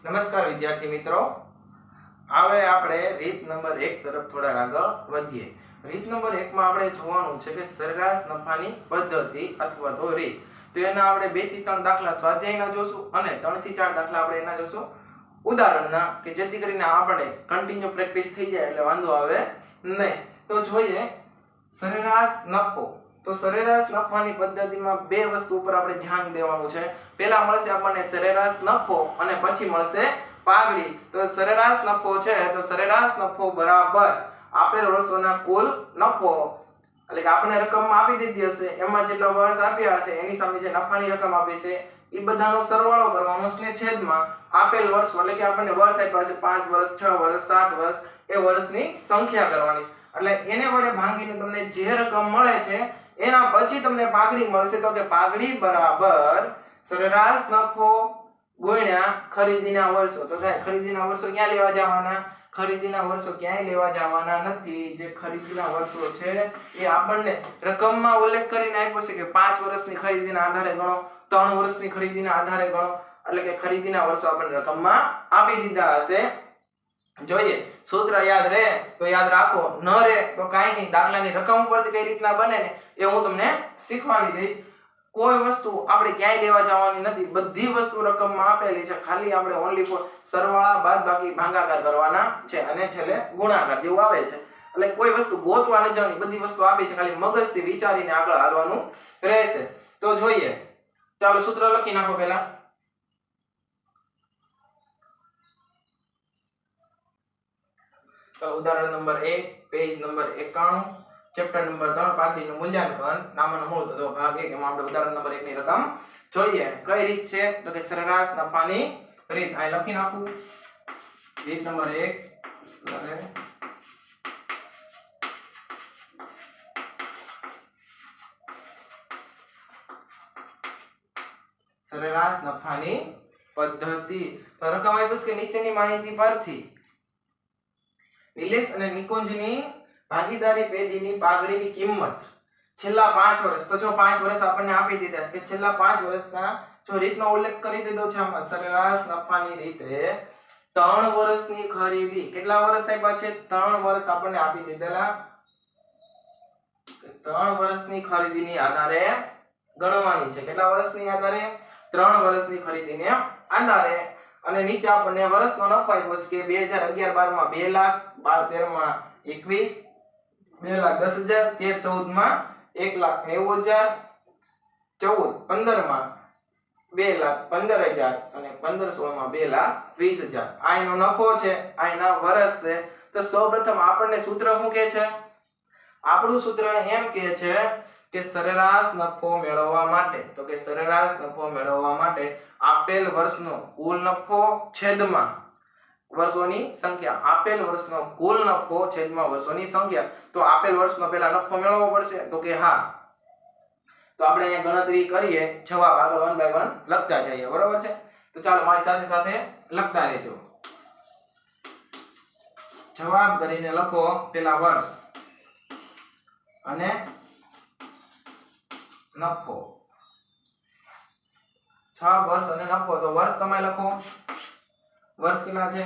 નમસ્કાર વિદ્યાર્થી મિત્રો, હવે આપણે રીત નંબર 1 તરફ થોડા આગળ વધીએ. રીત નંબર 1 માં આપણે જોવાનું છે કે સરેરાશ નફાની પદ્ધતિ અથવા તો રીત. તો એના આપણે 2 થી 3 દાખલા સ્વાધ્યાયના જોશું અને 3 થી 4 દાખલા આપણે એના જોશું ઉદાહરણના, કે જેથી કરીને આપણે કન્ટિન્યુ પ્રેક્ટિસ થઈ જાય એટલે વાંધો આવે નહીં. તો જોઈએ સરેરાશ નફો. તો સરેરાશ નફાની પદ્ધતિમાં બે વસ્તુ ઉપર આપણે ધ્યાન દેવાનું છે. પહેલા મળશે આપણને સરેરાશ નફો અને પછી મળશે પાઘડી. તો સરેરાશ નફો છે તો સરેરાશ નફો બરાબર આપેલ વર્ષોના કુલ નફો, એટલે કે આપણે રકમ આપી દીધી હશે એમાં જેટલા વર્ષ આપ્યા હશે એની સામે જે નફાની રકમ આપી છે એ બધાનો સરવાળો કરવાનો છે છેદમાં આપેલ વર્ષો, એટલે કે આપણને વર્ષ આપ્યા છે 5 વર્ષ, 6 વર્ષ, 7 વર્ષ, એ વર્ષની સંખ્યા કરવાની છે. એટલે એને વડે ભાંગીને તમને જે રકમ મળે છે એના પછી તમને પાઘડી મળશે. તો કે પાઘડી બરાબર સરેરાશ નફો ગુણ્યા ખરીદીના વર્ષો. તો થાય ખરીદીના વર્ષો ક્યાં લેવા જવાના? ખરીદીના વર્ષો ક્યાંય લેવા જવાના નથી. જે ખરીદીના વર્ષો છે એ આપણને રકમમાં ઉલ્લેખ કરીને આપ્યો છે કે 5 વર્ષની ખરીદીના આધારે ગણો, 3 વર્ષની ખરીદીના આધારે ગણો, એટલે કે ખરીદીના વર્ષો આપણને રકમમાં આપી દીધા હશે. જોઈએ સૂત્ર યાદ રહે તો યાદ રાખો, ન રહે તો કાઈ નહીં, દાખલાની રકમ ઉપરથી કઈ રીતના બને ને એ હું તમને શીખવાડી દઈશ. કોઈ વસ્તુ આપણે ક્યાંય લેવા જવાની નથી, બધી વસ્તુ રકમમાં આપેલી છે, ખાલી આપણે ઓન્લી ફોર સરવાળા બાદબાકી ભાગાકાર કરવાના છે અને છેલ્લે ગુણાકાર જેવું આવે છે. એટલે કોઈ વસ્તુ ગોતવા ન જવાની, બધી વસ્તુ આપી છે, ખાલી મગજથી વિચારીને આગળ હાલવાનું રહેશે. તો જોઈએ, ચાલો સૂત્ર લખી નાખો પહેલા. ઉદાહરણ number 1, page number 91, chapter number 3, પાઘડીનું મૂલ્યાંકન, નામનો મૂળ તો ભાગ 1. એમાં આપણે ઉદાહરણ નંબર 1 ની રકમ જોઈએ. કઈ રીત છે? તો કે સરેરાશ નફાની રીત. આ લખી નાખું. રીત નંબર 1 સરેરાશ નફાની પદ્ધતિ. તો રકમ આપી કે નીચેની માહિતી પરથી નિલેશ અને નિકુંજની ભાગીદારી પેઢીની પાઘડીની કિંમત છેલ્લા 5 વર્ષ. તો જો 5 વર્ષ આપણને આપી દીધા છે કે છેલ્લા 5 વર્ષના જો રીતનો ઉલ્લેખ કરી દીધો છે આમાં સરેરાશ નફાની રીતે 3 વર્ષની ખરીદી. કેટલા વર્ષ આપ્યા છે? 3 વર્ષ આપણને આપી દીધેલા. 3 વર્ષની ખરીદીની આધારે ગણવાની છે. કેટલા વર્ષની આધારે? 3 વર્ષની ખરીદીને આધારે. અને નીચે આપણને વર્ષનો નફો આપ્યો છે કે 2011-12 માં 2 લાખ, 12-13 માં 21, 2,10,000, 13-14 માં 1,90,000, 14-15 માં 2,15,000 અને 15-16 માં 2,20,000. આ એનો નફો છે, આ એના વર્ષ છે. તો સૌપ્રથમ આપણને સૂત્ર શું કહે છે? આપણું સૂત્ર એમ કહે છે કે સરેરાશ નફો મેળવવા માટે, તો કે સરેરાશ નફો મેળવવા માટે આપેલ વર્ષનો કુલ નફો છેદમાં વર્ષોની સંખ્યા. આપેલ વર્ષનો કુલ નફો છેદમાં વર્ષોની સંખ્યા. તો આપેલ વર્ષનો પહેલા નફો મેળવવો પડશે. તો કે હા. તો આપણે અહીંયા ગણતરી કરીએ, જવાબ આગળ 1 by 1 લખતા જઈએ, બરોબર છે? તો ચાલો મારી સાથે સાથે લખતા રહેજો. જવાબ કરીને લખો પહેલા વર્ષ અને નફો. 6 વર્ષ અને નફો. તો વર્ષ તમે લખો. વર્ષ કેટલા છે?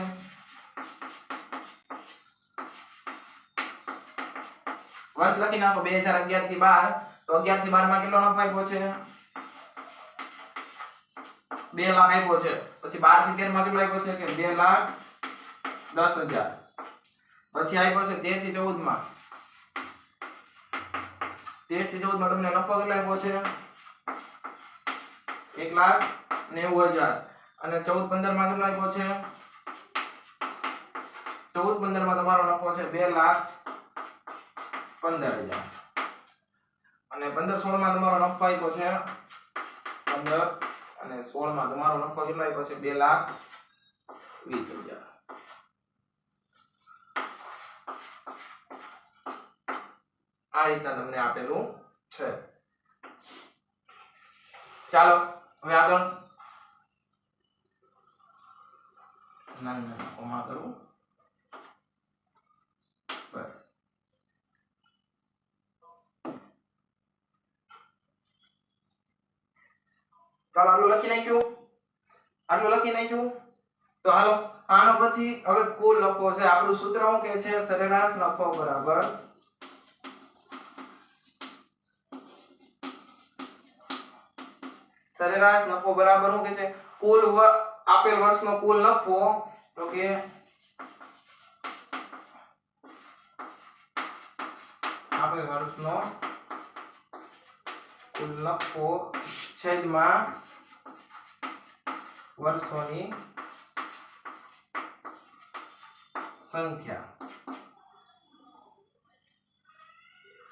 વર્ષ લખી નાખો. 2011 થી 12. તો 11 થી 12 માં કેટલો નફો આપ્યો છે? 2 લાખ આપ્યો છે. પછી 12 થી 13 માં કેટલો આપ્યો છે? કે 2,10,000. પછી આપ્યો છે 13 થી 14 માં. 13 થી 14 માં તમને નફો કેટલો આપ્યો છે? 1,90,000. અને 14-15 માં કેટલો આપ્યો છે? 14-15 માં તમારો નફો છે 2,15,000. અને 15-16 માં તમારો નફો આપ્યો છે 15, અને 16 માં તમારો નફો કેટલો આપ્યો છે? 2,20,000. આ રીતના તમને આપેલું છે. ચાલો હવે આગળ ના કોમા કરું. બસ. ચાલો આટલું લખી નાખ્યું. તો હાલો આનો પછી હવે કુલ નફો છે. આપણું સૂત્ર શું કહે છે? સરેરાશ નફો બરાબર સરેરાશ નફો બરાબર શું કહે છે? કુલ આપેલ વર્ષનો કુલ નફો. તો કે આપેલ વર્ષનો કુલ નફો છેદમાં વર્ષોની સંખ્યા.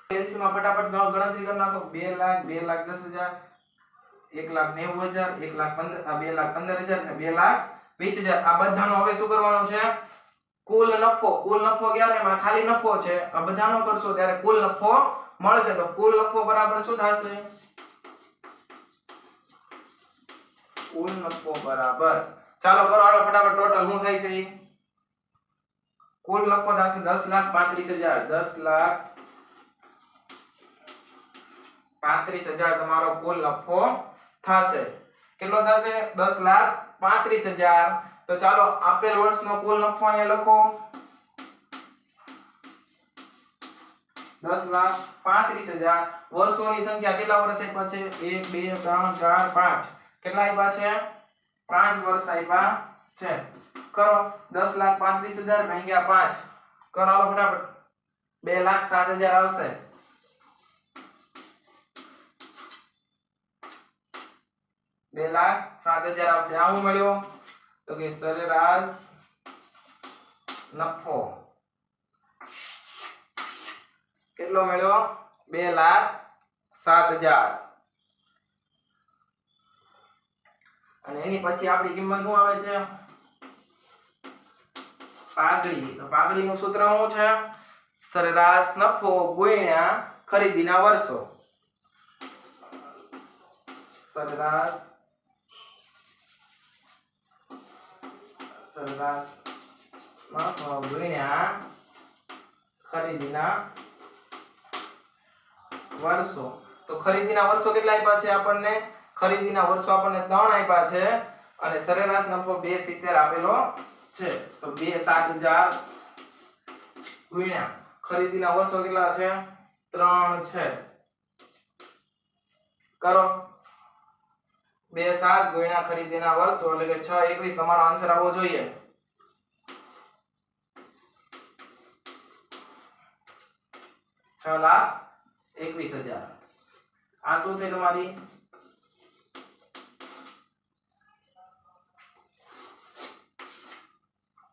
એલસીમાં ફટાફટ ગણતરી કરી નાખો. 2 લાખ, 2,10,000, 1,90,000, 2,15,000 અને 2,20,000. આ બધાનો હવે શું કરવાનો છે? કુલ નફો. કુલ નફો ક્યારે? માં ખાલી નફો છે. આ બધાનો કરશો ત્યારે કુલ નફો મળશે. તો કુલ નફો બરાબર શું થશે? કુલ નફો બરાબર, ચાલો કરો હાલો ફટાફટ ટોટલ શું થાય છે? કુલ નફો થશે 10,35,000. 10,35,000 તમારો કુલ નફો થશે. કેટલો થશે? 10,35,000. તો ચાલો આપેલ વર્ષનો કુલ નફો અહીંયા લખો. 10,35,000. વર્ષોની સંખ્યા કેટલા વર્ષ આપ્યા છે? 1 2 3 4 5. કેટલા આપ્યા છે? 5 વર્ષ આપ્યા છે. કરો 10,35,000 ભાગ્યા 5. કરો હાલો ફટાફટ. 2,07,000 આવશે. 2,07,000 આવશે. આ શું મળ્યો? તો કે સરેરાશ નફો કેટલો મળ્યો? 2,07,000. અને એની પછી આપણી કિંમત શું આવે છે? પાઘડી. તો પાઘડીનું સૂત્ર શું છે? સરેરાશ નફો ગુણ્યા ખરીદીના વર્ષો. સરેરાશ નફો ગુણ્યા ખરીદીના વર્ષો. તો ખરીદીના વર્ષો કેટલા આપ્યા છે આપણને? ખરીદીના વર્ષો આપણને 3 આપ્યા છે અને સરેરાશ નફો 2,70 આપેલો છે. તો 2,07,000 ગુણ્યા ખરીદીના વર્ષો કેટલા છે? 3 છે. કરો 2,7 ગુણ્યા ખરીદીના વર્ષો એટલે કે 6,21 તમારો આન્સર આવવો જોઈએ. 6,21,000. આ શું થઈ તમારી?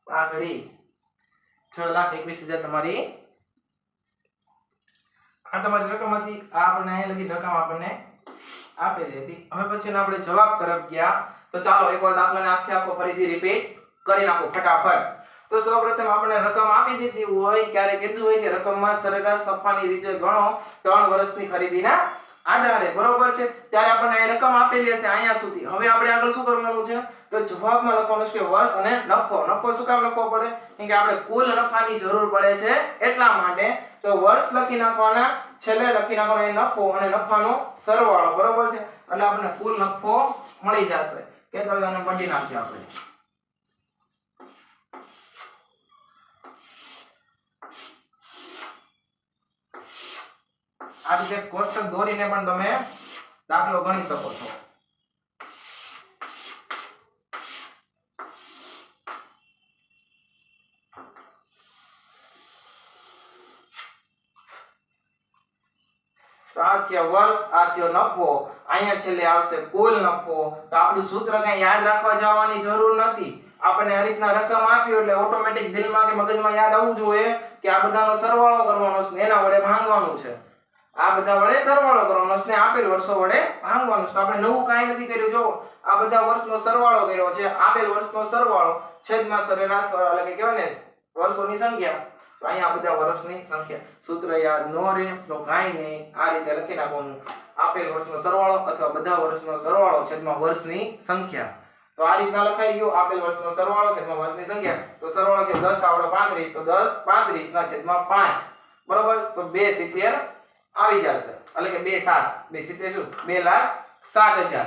પાઘડી. 6,21,000 તમારી આ તમારી રકમ હતી. આ આપણને અહીંયા લગી રકમ આપણને આપેલી હતી. હવે પછીનો આપણે જવાબ તરફ ગયા. તો ચાલો એકવાર દાખલાને આખો ફરીથી રિપીટ કરી નાખો ફટાફટ. તો સૌપ્રથમ આપણે રકમ આપી દીધી હોય, ક્યારે કીધું હોય કે રકમમાં સરેરાશ નફાની રીતે ગણો 3 વર્ષની ખરીદીના આધારે, બરોબર છે? ત્યારે આપણને અહીં રકમ આપેલી હશે અહીંયા સુધી. હવે આપણે આગળ શું કરવાનું છે? તો જવાબમાં લખવાનું છે કે વર્ષ અને નફો. નફો શું કામ લખવો પડે? કેમ કે આપણે કુલ નફાની જરૂર પડે છે એટલા માટે. તો વર્ષ લખી નાખવાના, છેલ્લે લખી નાખવાનો એ નફો અને નફાનો સરવાળો, બરોબર છે? એટલે આપણને કુલ નફો મળી જશે. કે તો આને મળી નાખીએ આપણે. આ રીતે કોષ્ટક દોરીને પણ તમે દાખલો ગણી શકો છો. તો આ છે વર્ષ, આ છે નફો, અહીંયા છેલ્લે આવશે કુલ નફો. તો આપણું સૂત્ર કઈ યાદ રાખવા જવાની જરૂર નથી. આપણને આ રીતના રકમ આપ્યો એટલે ઓટોમેટિક દિલમાં કે મગજમાં યાદ આવવું જોઈએ કે આ બધાનો સરવાળો કરવાનો છે, એના વડે ભાંગવાનું છે. આ બધા વડે સરવાળો કરવાનો છે, આપેલ વર્ષો વડે ભાંગવાનું છે. તો આપણે નવું કાંઈ નથી કર્યું. જો આ બધા વર્ષનો સરવાળો કર્યો છે, આપેલ વર્ષનો સરવાળો છેદમાં સરેરાશ એટલે કે કહેવાય ને વર્ષોની સંખ્યા. તો અહીંયા બધા વર્ષની સંખ્યા. સૂત્ર યાદ ન રહે તો કાંઈ નહીં, આ રીતે લખી નાખવાનું. આપેલ વર્ષનો સરવાળો અથવા બધા વર્ષનો સરવાળો છેદમાં વર્ષની સંખ્યા. તો આ રીતના લખાઈ ગયું. આપેલ વર્ષનો સરવાળો છેદમાં વર્ષની સંખ્યા. તો સરવાળો છે 10 આવડો 35, તો 10 35 ના છેદમાં 5, બરોબર? તો 2,70 આવી જશે. એટલે કે 2,7 2,70 શું? 2,07,000.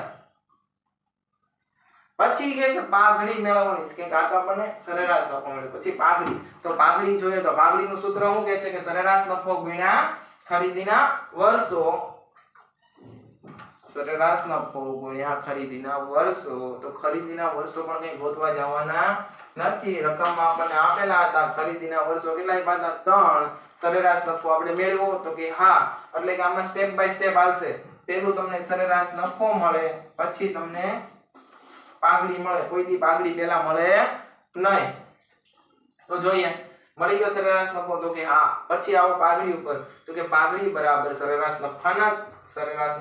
પછી કે છે પાઘડી મેળવવાની છે કે આ તો આપણને સરેરાશ નફો મળ્યો. પછી પાઘડી, તો પાઘડી જોઈએ તો પાઘડીનું સૂત્ર શું કહે છે કે સરેરાશ નફો ગુણ્યા ખરીદીના વર્ષો. સરેરાશ નફો ગુણ્યા ખરીદીના વર્ષો. તો ખરીદીના વર્ષો પણ કઈ ગોતવા જવાના નથી. રકમમાં આપણને આપેલા હતા ખરીદીના વર્ષો કેટલાય પાછા 3. સરેરાશ નફો આપણે મેળવ્યો તો કે હા, એટલે કે આમાં સ્ટેપ બાય સ્ટેપ હાલશે. પહેલું તમને સરેરાશ નફો મળે, પછી તમને પાઘડી મળે. કોઈ દી પાઘડી પહેલા મળે નહીં. તો જોઈએ મળી ગયો સરેરાશ નફો તો કે હા. પછી આવો પાઘડી ઉપર તો કે પાઘડી બરાબર સરેરાશ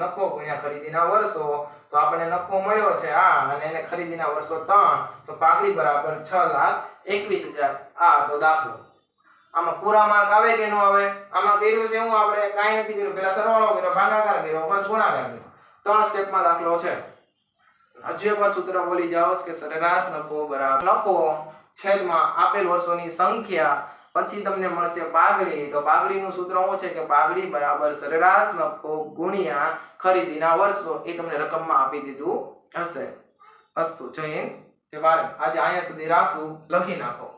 નફો ગુણ્યા ખરીદીના વર્ષો. તો આપણને નફો મળ્યો છે આ અને એને ખરીદીના વર્ષો 3. તો પાઘડી બરાબર 6,21,000. આ તો દાખલો. આમાં પૂરા માર્ક આવે કે ન આવે? આમાં કર્યું છે હું આપણે કાઈ નથી કર્યું. પહેલા સરવાળો કર્યો, ભાગાકાર કર્યો, બસ ગુણાકાર કર્યો. 3 સ્ટેપમાં દાખલો છે. હજુ એકવાર સૂત્ર બોલી જાઓ કે સરેરાશ નફો બરાબર નફો છેદમાં આપેલ વર્ષોની સંખ્યા, પછી તમને મળશે પાઘડી. તો પાઘડીનું સૂત્ર શું છે કે પાઘડી બરાબર સરેરાશ નફો ગુણ્યા ખરીદીના વર્ષો. એ તમને રકમમાં આપી દીધું હશે. અસ્તુ. જય હિન્દ, જય ભારત. આજે અહીંયા સુધી રાખશું. લખી નાખો.